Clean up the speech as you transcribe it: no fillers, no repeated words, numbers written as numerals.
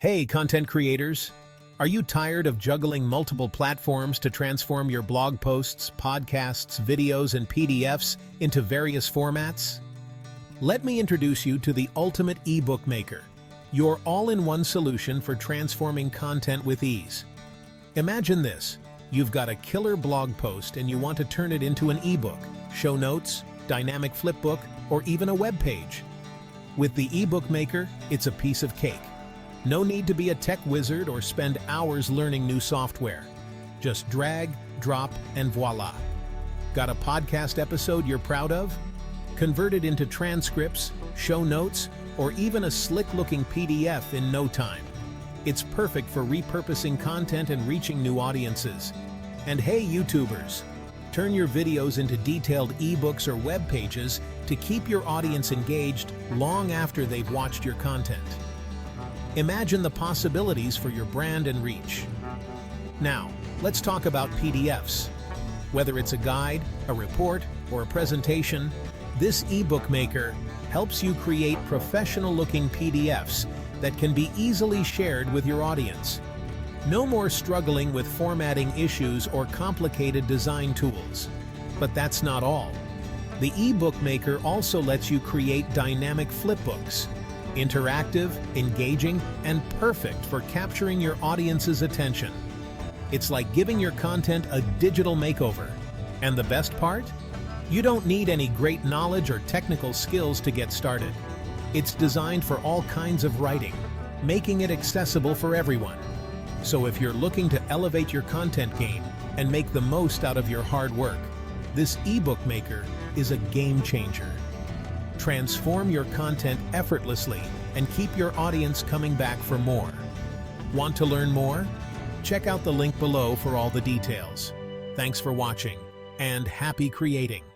Hey, content creators! Are you tired of juggling multiple platforms to transform your blog posts, podcasts, videos, and PDFs into various formats? Let me introduce you to the ultimate ebook maker, your all-in-one solution for transforming content with ease. Imagine this. You've got a killer blog post and you want to turn it into an ebook, show notes, dynamic flipbook, or even a web page. With the ebook maker, it's a piece of cake. No need to be a tech wizard or spend hours learning new software. Just drag, drop, and voila. Got a podcast episode you're proud of? Convert it into transcripts, show notes, or even a slick-looking PDF in no time. It's perfect for repurposing content and reaching new audiences. And hey, YouTubers! Turn your videos into detailed ebooks or web pages to keep your audience engaged long after they've watched your content. Imagine the possibilities for your brand and reach. Now, let's talk about PDFs. Whether it's a guide, a report, or a presentation, this ebook maker helps you create professional-looking PDFs that can be easily shared with your audience. No more struggling with formatting issues or complicated design tools. But that's not all. The ebook maker also lets you create dynamic flipbooks. Interactive, engaging, and perfect for capturing your audience's attention. It's like giving your content a digital makeover. And the best part? You don't need any great knowledge or technical skills to get started. It's designed for all kinds of writing, making it accessible for everyone. So if you're looking to elevate your content game and make the most out of your hard work, this ebook maker is a game changer. Transform your content effortlessly and keep your audience coming back for more. Want to learn more? Check out the link below for all the details. Thanks for watching, and happy creating!